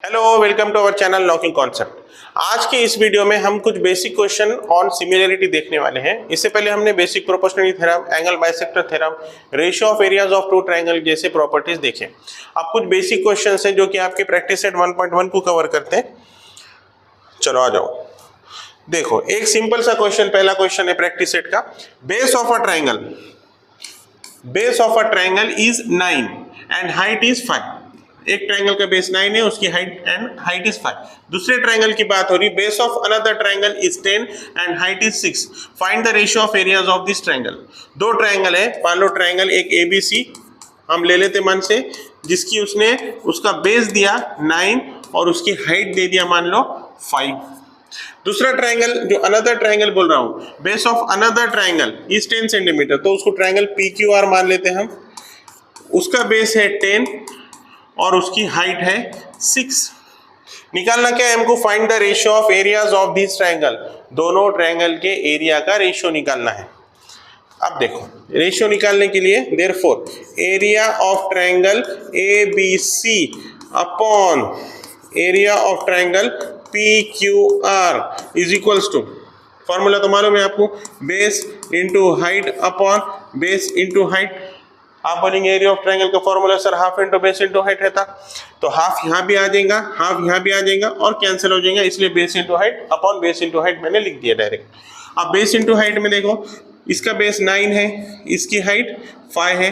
Hello, welcome to our channel locking concept. आज के इस वीडियो में हम कुछ बेसिक क्वेश्चन ऑन सिमिलरिटी देखने वाले हैं। इससे पहले हमने basic proportionality theorem, angle bisector theorem, ratio of areas of two triangle जैसे प्रॉपर्टीज देखे। अब कुछ बेसिक क्वेश्चंस हैं जो कि आपके प्रैक्टिस सेट 1.1 को कवर करते हैं। चलो आ जाओ, देखो एक सिंपल सा क्वेश्चन, पहला क्वेश्चन है प्रैक्टिस सेट का। Base of a triangle is 9 and height is 5। एक ट्रायंगल का बेस 9 है, उसकी हाइट इज 5। दूसरे ट्रायंगल की बात हो रही, base of another triangle is 10 and height is 6। Find the ratio of areas of this triangle. दो ट्रायंगल है, मान लो ट्रायंगल एक ABC हम ले लेते मन से, जिसकी उसने उसका बेस दिया 9 और उसकी हाइट दे दिया मान लो 5। दूसरा ट्रायंगल जो अनदर ट्रायंगल बोल रहा हूं, base of another triangle is 10 centimetre, तो उसको ट्रायंगल PQR मान लेते हैं हम। उसका बेस है 10 और उसकी हाइट है 6। निकालना क्या है हमको? Find the ratio of areas of this triangle. दोनों ट्रायंगल के एरिया का रेशियो निकालना है। अब देखो, रेशियो निकालने के लिए therefore area of triangle ABC upon area of triangle PQR is equals to, formula तो मालूम है आपको, base into height upon base into height. आप बोलेंगे एरिया ऑफ ट्रायंगल का formula sir half into base into height रहता, तो half यहाँ भी आ जाएगा, हाफ यहाँ भी आ जाएगा और कैंसिल हो जाएगा, इसलिए base into height upon base into height मैंने लिख दिया डायरेक्ट। अब बेस इंटू हाइट में देखो, इसका बेस 9 है, इसकी हाइट 5 है,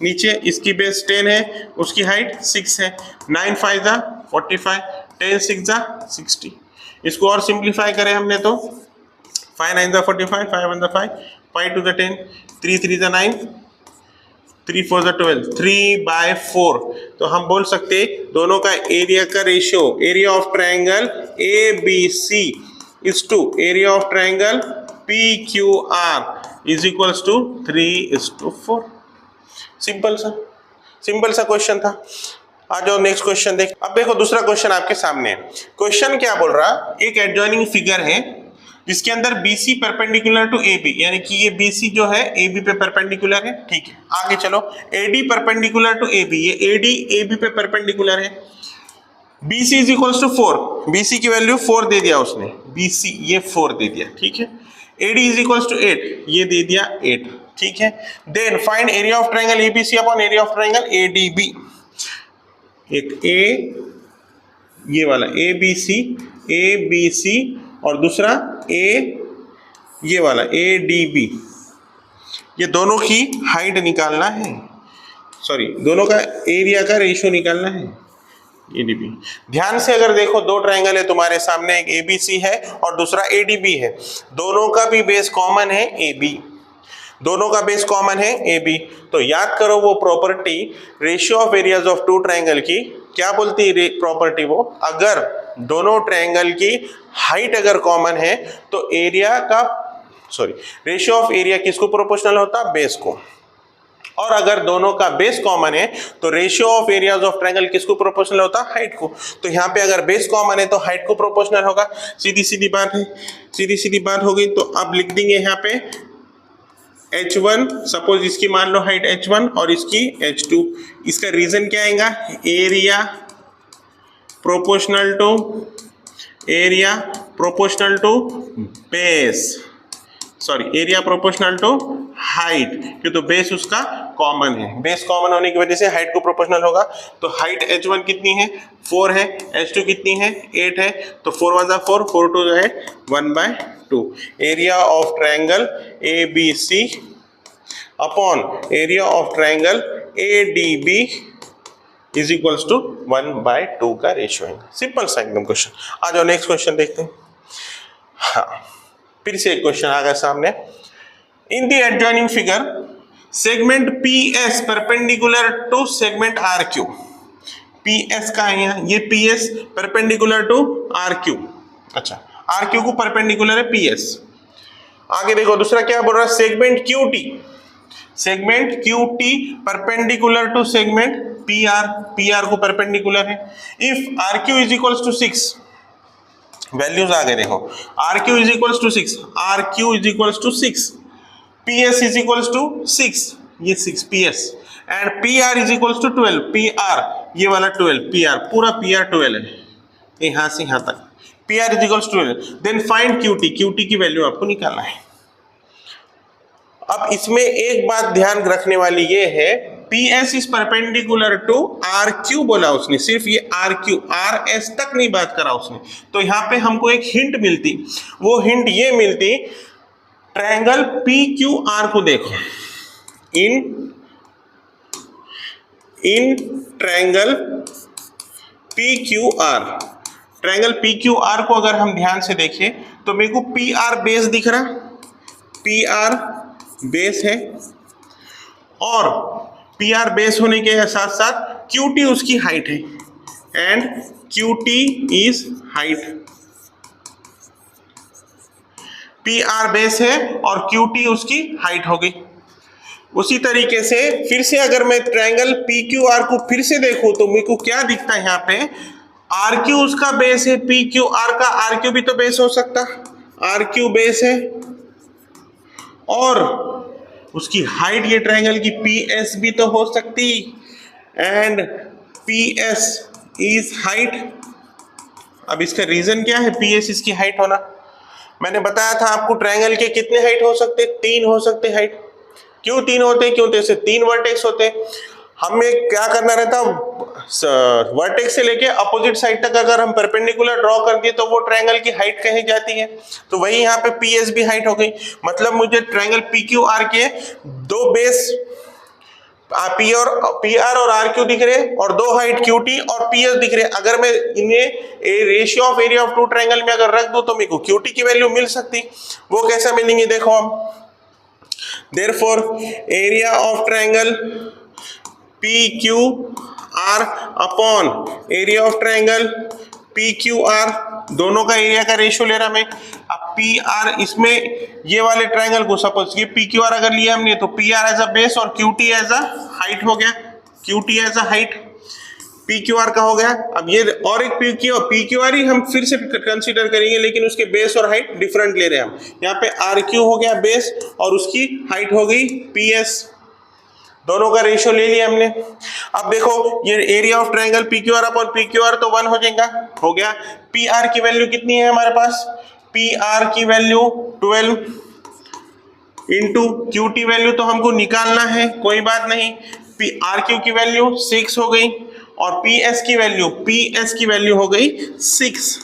नीचे इसकी बेस 10 है, उसकी हाइट 6 है। 9 5 जा 45, 10 6 जा 60। इसको और सिंप्लीफाई करें हमने तो 5 9 जा 45, 5 1 जा 5, 5 2 जा 10, 3 3 जा 9, 3 4 जा 12, 3/4। तो हम बोल सकते दोनों का एरिया का ratio, area of triangle ABC is to area of triangle PQR is equals to 3:4। Simple सा क्वेश्चन था। आ जाओ नेक्स्ट क्वेश्चन देख। अब देखो दूसरा क्वेश्चन आपके सामने है। क्वेश्चन क्या बोल रहा, एक एडजॉइनिंग फिगर है जिसके अंदर BC परपेंडिकुलर टू AB, यानी कि ये BC जो है AB पे परपेंडिकुलर है। ठीक है, आगे चलो, AD परपेंडिकुलर टू AB, ये AD AB पे परपेंडिकुलर है। BC is equals to 4, BC की वैल्यू 4 दे दिया उसने, BC ये 4 दे दिया। ठीक है, AD इज इक्वल्स टू 8, ये दे दिया 8। ठीक है, then find area of triangle ABC upon area of triangle ADB। एक ये वाला ABC और दूसरा ये वाला ADB, ये दोनों की हाइट निकालना है, सॉरी दोनों का एरिया का रेशियो निकालना है ADB। ध्यान से अगर देखो, दो ट्रायंगल है तुम्हारे सामने, एक ABC है और दूसरा ADB है। दोनों का भी बेस कॉमन है AB, दोनों का बेस कॉमन है AB। तो याद करो वो property, ratio of areas of two triangle की क्या बोलती है प्रॉपर्टी वो, अगर दोनों ट्रायंगल की हाइट अगर कॉमन है तो एरिया का, सॉरी रेशियो ऑफ एरिया किसको प्रोपोर्शनल होता? बेस को। और अगर दोनों का बेस कॉमन है तो ratio of areas of triangle किसको प्रोपोर्शनल होता? हाइट को। तो यहाँ पे अगर बेस कॉमन है तो हाइट को प्रोपोर्शनल होगा। सीधी सीधी बात है, सीधी सीधी बात हो गई। तो अब लिख देंगे यहाँ पे H1, सपोज इसकी मान लो हाइट H1 और इसकी H2। इसका रीजन क्या आएगा? Area proportional to base, sorry area proportional to height, क्यों तो बेस उसका कॉमन है। बेस कॉमन होने की वजह से हाइट को प्रोपोर्शनल होगा। तो हाइट H1 कितनी है? 4 है। H2 कितनी है? 8 है। तो 4 1 जा 4, 4 2 है 1/2। Area of triangle ABC upon area of triangle ADB is equals to 1/2 का रेशियो है। सिंपल सा एकदम क्वेश्चन। आ जाओ नेक्स्ट क्वेश्चन देखते हैं। हाँ, फिर से एक क्वेश्चन आ गया सामने। In the adjoining figure segment PS perpendicular to segment RQ। PS का है यहाँ, ये PS परपेंडिकुलर टू RQ। अच्छा, RQ को परपेंडिकुलर है PS। आगे देखो दूसरा क्या बोल रहा है, segment QT perpendicular to segment PR को परपेंडिकुलर है। If RQ is equals to 6, values आ गए देखो, RQ is equals to 6, PS is equals to 6, ये 6 PS, and PR is equals to 12, PR ये वाला 12, PR पूरा PR 12 है, यहाँ से यहाँ तक P R is equals to, then find Q T, Q T की वैल्यू आपको निकालना है। अब इसमें एक बात ध्यान रखने वाली ये है, P S is perpendicular to R Q बोला उसने, सिर्फ ये आर क्यू, आर एस तक नहीं बात करा उसने। तो यहाँ पे हमको एक हिंट मिलती, वो हिंट ये मिलती, ट्रायंगल पी क्यू आर को देखो, in triangle P Q are, triangle P Q R को अगर हम ध्यान से देखें तो मेरे को पी आर बेस दिख रहा, पी आर बेस है, और पी आर बेस होने के साथ साथ क्यू टी उसकी हाइट है, and Q T is height. P R base है और क्यू टी उसकी हाइट हो गई। उसी तरीके से फिर से अगर मैं ट्रायंगल पी क्यू आर को फिर से देखूं तो मेरे को क्या दिखता है यहाँ पे, आर क्यू उसका बेस है, पी क्यू आर का आर क्यू भी तो बेस हो सकता, आर क्यू बेस है, और उसकी हाइट ये ट्रायंगल की पी एस भी तो हो सकती, and P S is height. अब इसका रीजन क्या है पी एस इसकी हाइट होना? मैंने बताया था आपको ट्रायंगल के कितने हाइट हो सकते, 3 हो सकते हाइट। क्यों 3 होते? क्यों? तो इससे 3 वर्टेक्स होते। हमें क्या करना रहता, वर्टेक्स से लेके अपोजिट साइड तक अगर हम परपेंडिकुलर ड्रॉ कर दिए तो वो ट्रायंगल की हाइट कही जाती है। तो वही यहाँ पे पी एस भी हाइट हो गई। मतलब मुझे ट्रायंगल पी क्यू आर के 2 बेस पी आर और आर क्यू दिख रहे, और 2 हाइट क्यू टी और पी एस दिख रहे। अगर मैं इन्हें ratio of area of 2 triangle में अगर रख दूं तो मेरे को क्यू टी की वैल्यू मिल सकती। वो कैसे मिलेंगी देखो हम, therefore area of triangle P Q are upon area of triangle P Q are, दोनों का एरिया का रेशियो ले रहा मैं। अब पी आर, इसमें ये वाले ट्रायंगल को सपोज ये पी क्यू आर अगर लिया हमने तो P R as a base और Q T as a height हो गया, Q T as a height P Q R का हो गया। अब ये और एक पी क्यू आर ही हम फिर से कंसीडर करेंगे, लेकिन उसके बेस और हाइट डिफरेंट ले रहे हैं हम। यहाँ पे आर क्यू हो गया बेस और उसकी हाइट हो गई पी एस, दोनों का रेशियो ले लिया हमने। अब देखो ये area of triangle P Q are upon P Q are तो 1 हो जाएगा, हो गया। पी आर की वैल्यू कितनी है हमारे पास, पी आर की value 12 into Q T value तो हमको निकालना है, कोई बात नहीं। पी आर क्यू की वैल्यू 6 हो गई और पी एस की वैल्यू हो गई 6।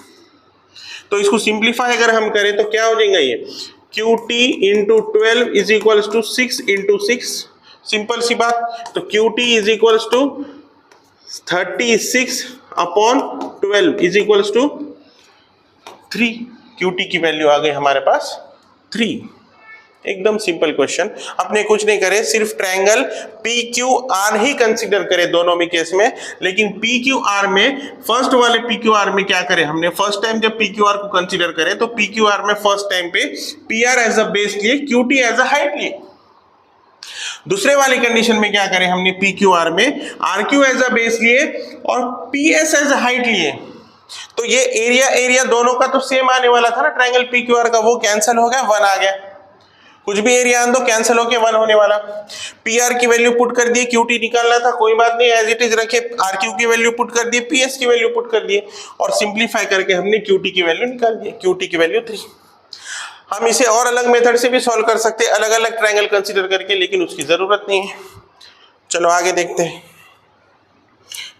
तो इसको सिंप्लीफाई अगर हम करें तो क्या हो जाएगा ये, Q T into 12 is equals to 6 into 6, simple सी बात। तो Q T is equals to 36 upon 12 is equals to 3। Q T की वैल्यू आ गई हमारे पास 3। एकदम सिंपल क्वेश्चन। अपने कुछ नहीं करे, सिर्फ ट्रायंगल पी क्यू आर ही कंसीडर करे दोनों में केस में। लेकिन पी क्यू आर में फर्स्ट वाले पी क्यू आर में क्या करे हमने, फर्स्ट टाइम जब पी क्यू आर को कंसीडर करे तो पी क्यू आर में फर्स्ट टाइम पे P R as a base लिए, Q T as a height लिए। दूसरे वाली कंडीशन में क्या करें हमने, पी क्यू आर में are Q as a base लिए और P S as a height लिए। तो ये एरिया दोनों का तो सेम आने वाला था ना ट्रायंगल पी क्यू आर का, वो कैंसिल हो गया, 1 आ गया। कुछ भी एरिया आन दो कैंसिल होके 1 होने वाला। पी आर की वैल्यू पुट कर दिए, क्यू टी निकालना था, कोई बात नहीं, एज इट इज रखे। आर क्यू की वैल्यू पुट कर दिए, पी एस की वैल्यू पुट कर दिए, और सिंप्लीफाई करके हमने क्यू टी की वैल्यू निकाल दी, क्यू टी की वैल्यू 3। हम इसे और अलग मेथड से भी सॉल्व कर सकते हैं, अलग अलग ट्रायंगल कंसीडर करके, लेकिन उसकी जरूरत नहीं है। चलो आगे देखते हैं।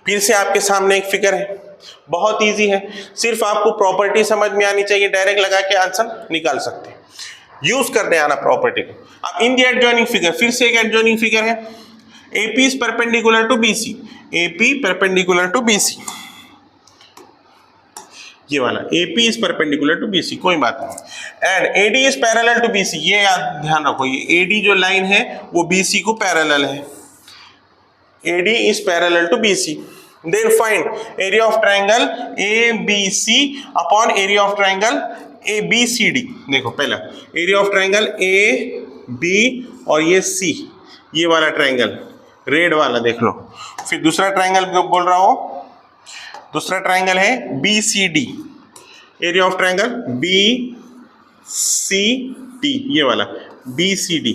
फिर से आपके सामने एक फिगर है, बहुत इजी है, सिर्फ आपको प्रॉपर्टी समझ में आनी चाहिए, डायरेक्ट लगा के आंसर निकाल सकते हैं। यूज करने आना प्रॉपर्टी को। अब इन दी एडजॉइनिंग फिगर, फिर से एक एडजॉइनिंग फिगर है, AP is perpendicular to BC, AP perpendicular to BC, ये वाला AP is perpendicular to BC, कोई बात नहीं। And AD is parallel to BC, ये याद ध्यान रखो, ये AD जो लाइन है वो BC को पैरेलल है, AD is parallel to BC। Then find area of triangle ABC upon area of triangle ABCD। देखो पहला एरिया ऑफ ट्रायंगल AB और ये C, ये वाला ट्रायंगल रेड वाला देख लो। फिर दूसरा ट्रायंगल बोल रहा हूं, दूसरा ट्रायंगल है BCD, area of triangle BCD, ये वाला BCD।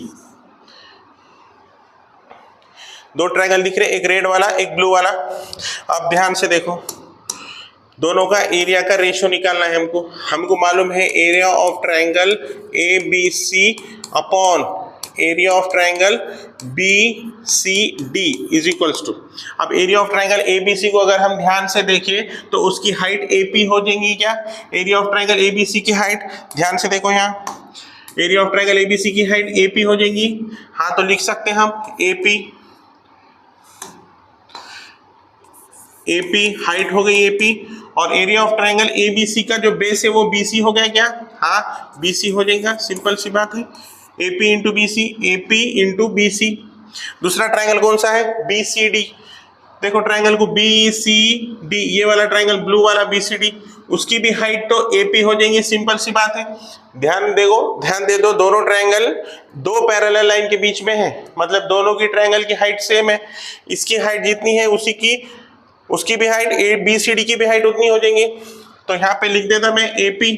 2 ट्रायंगल दिख रहे, एक रेड वाला एक ब्लू वाला। अब ध्यान से देखो, दोनों का एरिया का रेशियो निकालना है हमको मालूम है area of triangle A B C upon area of triangle B C D is equals to. अब area of triangle A B C को अगर हम ध्यान से देखें तो उसकी हाइट ए पी हो जाएंगी क्या? Area of triangle A B C की हाइट ध्यान से देखो, यहाँ area of triangle A B C की हाइट ए पी हो जाएंगी। हाँ तो लिख सकते हैं हम ए पी हाइट हो गई ए पी, और area of triangle A B C का जो बेस है वो बी सी हो गया क्या? हाँ बी सी हो जाएगा, सिंपल सी बात है। A P into B C, A P into B C. दूसरा ट्रायंगल कौन सा है? B C D. देखो ट्रायंगल को बी सी डी, ये वाला ट्रायंगल ब्लू वाला बी सी डी, उसकी भी हाइट तो ए पी हो जाएंगी, सिंपल सी बात है। ध्यान दे दो दोनों ट्रायंगल दो पैरेलल लाइन के बीच में है, मतलब दोनों की ट्रायंगल की हाइट सेम है। इसकी हाइट जितनी है उसकी भी height A B C D की भी हाइट उतनी हो जाएंगी। तो यहाँ पे लिख देता मैं ए पी,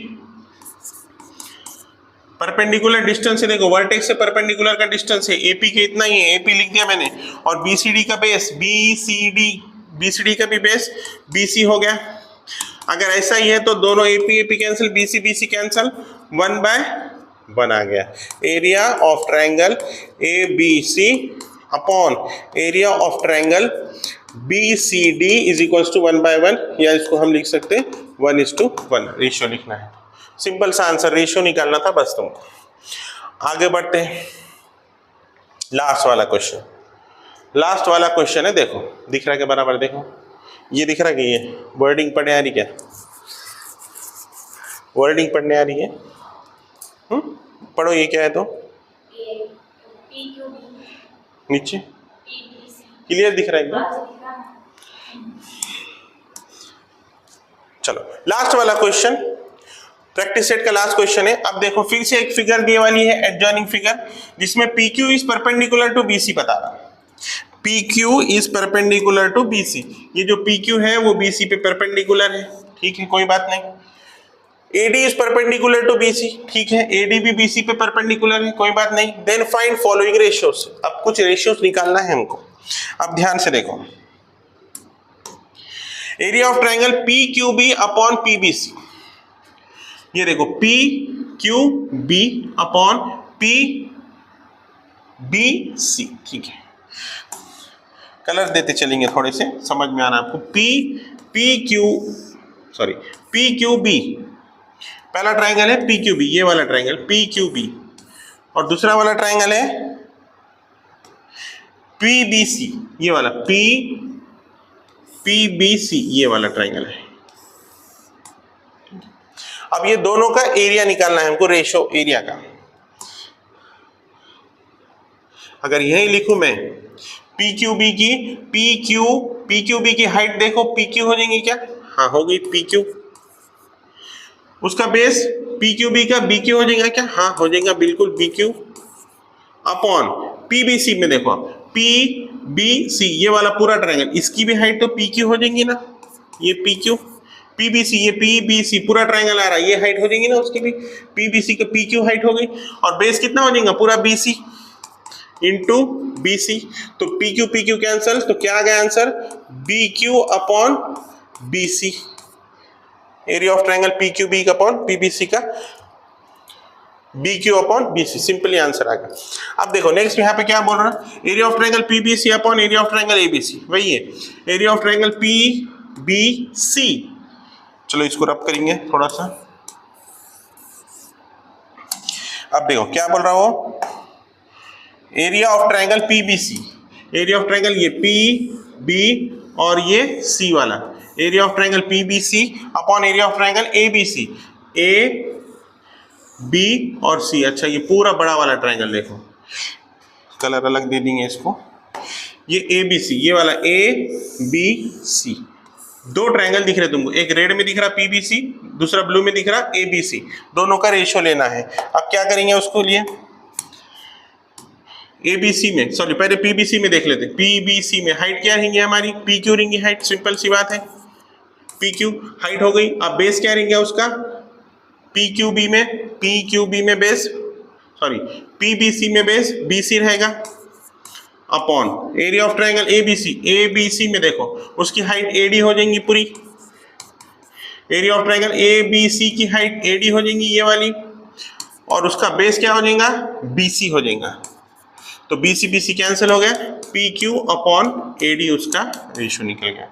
परपेंडिकुलर डिस्टेंस है, देखो वर्टेक्स से परपेंडिकुलर का डिस्टेंस है ए पी के इतना ही है, ए पी लिख दिया मैंने। और बी सी डी का बेस बी सी डी का भी बेस बी सी हो गया। अगर ऐसा ही है तो दोनों A P cancel, B C cancel, 1/1 आ गया। Area of triangle A B C upon area of triangle B C D is equals to 1/1, या इसको हम लिख सकते हैं 1:1 रेशियो लिखना है। सिंपल सा आंसर रेशियो निकालना था बस तुमको। आगे बढ़ते हैं, लास्ट वाला क्वेश्चन है। देखो दिख रहा है क्या बराबर? देखो ये दिख रहा है कि ये वर्डिंग पढ़ने आ रही क्या? वर्डिंग पढ़ने आ रही है? पढ़ो ये क्या है तो नीचे क्लियर दिख रहा है एकदम? चलो लास्ट वाला क्वेश्चन, प्रैक्टिस सेट का लास्ट क्वेश्चन है। अब देखो फिर से एक फिगर दी वाली है, एडजॉइनिंग फिगर, जिसमें P Q is perpendicular to B C बता रहा है। P Q is perpendicular to B C, ये जो पी क्यू है वो बी सी पे परपेंडिकुलर है, ठीक है कोई बात नहीं। AD is perpendicular to B C, ठीक है एडी भी बी सी पे परपेंडिकुलर है, कोई बात नहीं। देन फाइंड फॉलोइंग रेशियोज, अब कुछ रेशियोज निकालना है हमको। अब ध्यान से देखो, area of triangle P Q B upon P B C, ये देखो P Q B upon P B C, ठीक है कलर देते चलेंगे थोड़े से समझ में आना आपको। पी क्यू बी पहला ट्रायंगल है पी क्यू बी, ये वाला ट्रायंगल पी क्यू बी, और दूसरा वाला ट्रायंगल है पी बी सी, ये वाला पी बी सी, ये वाला ट्रायंगल है। अब ये दोनों का एरिया निकालना है हमको, रेशो एरिया का। अगर यही लिखूं मैं पी क्यू बी की हाइट देखो पी क्यू हो जाएंगी क्या? हाँ हो गई पी क्यू। उसका बेस पी क्यू बी का बी क्यू हो जाएगा क्या? हाँ हो जाएगा बिल्कुल B Q upon P B C में देखो पी बी सी, ये वाला पूरा ट्रायंगल, इसकी भी हाइट तो पी क्यू हो जाएंगी ना, ये P Q P B C, ये पी बी सी पूरा ट्रायंगल आ रहा है, ये हाइट हो जाएंगी ना उसकी भी, पी बी सी का पी क्यू हाइट हो गई, और बेस कितना हो जाएगा? पूरा B C into B C, तो पी क्यू कैंसल, तो क्या आ गया answer? B Q upon B C. Area of triangle P Q B upon P B C का B Q upon B C, simply answer आ गया। अब देखो नेक्स्ट यहाँ पे क्या बोल रहा है, area of triangle P B C upon area of triangle A B C, वही है area of triangle P B C. चलो इसको रब करेंगे थोड़ा सा। अब देखो क्या बोल रहा हो, area of triangle P B C, area of triangle ये पी बी और ये सी वाला, area of triangle P B C upon area of triangle A B C, A B और सी। अच्छा ये पूरा बड़ा वाला ट्रायंगल देखो, कलर अलग दे देंगे इसको, ये ए बी सी, ये वाला ए बी सी, दो ट्रायंगल दिख रहे तुमको, एक रेड में दिख रहा पी बी सी, दूसरा ब्लू में दिख रहा ए बी सी, दोनों का रेशियो लेना है। अब क्या करेंगे उसको लिए, ए बी सी में, सॉरी पहले पी बी सी में देख लेते। पी बी सी में हाइट क्या रहेंगी हमारी? पी क्यू रहेंगी हाइट, सिंपल सी बात है, पी क्यू हाइट हो गई। अब बेस क्या रहेंगे उसका? पी क्यू बी में base, sorry P B C में बेस बी सी रहेगा, upon area of triangle A B C में देखो उसकी हाइट ए डी हो जाएंगी पूरी, area of triangle A B C की हाइट एडी हो जाएंगी ये वाली, और उसका बेस क्या हो जाएगा, बीसी हो जाएगा। तो बीसी बीसी कैंसिल हो गया, पी क्यू अपॉन एडी उसका रेशियो निकल गया।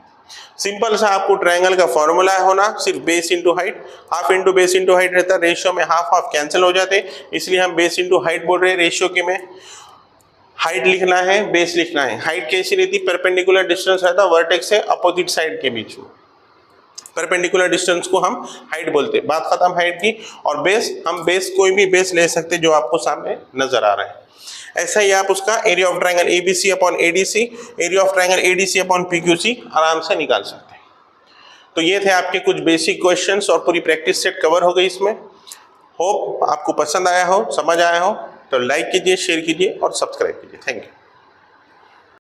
सिंपल सा आपको ट्रायंगल का फॉर्मूला होना, सिर्फ base into height, half into base into height रहता है, रेशियो में हाफ हाफ कैंसिल हो जाते, इसलिए हम बेस इंटू हाइट बोल रहे हैं। रेशियो के में हाइट लिखना है, बेस लिखना है। हाइट कैसी रहती, परपेंडिकुलर डिस्टेंस रहता वर्टेक्स से अपोजिट साइड के बीच में, परपेंडिकुलर डिस्टेंस को हम हाइट बोलते हैं। बात खत्म हाइट की। और बेस, हम बेस कोई भी बेस ले सकते जो आपको सामने नजर आ रहा है। ऐसा ही आप उसका area of triangle ABC upon ADC, area of triangle ADC upon PQC आराम से निकाल सकते हैं। तो ये थे आपके कुछ बेसिक क्वेश्चंस और पूरी प्रैक्टिस सेट कवर हो गई इसमें। होप आपको पसंद आया हो, समझ आया हो। तो लाइक कीजिए, शेयर कीजिए और सब्सक्राइब कीजिए। Thank you.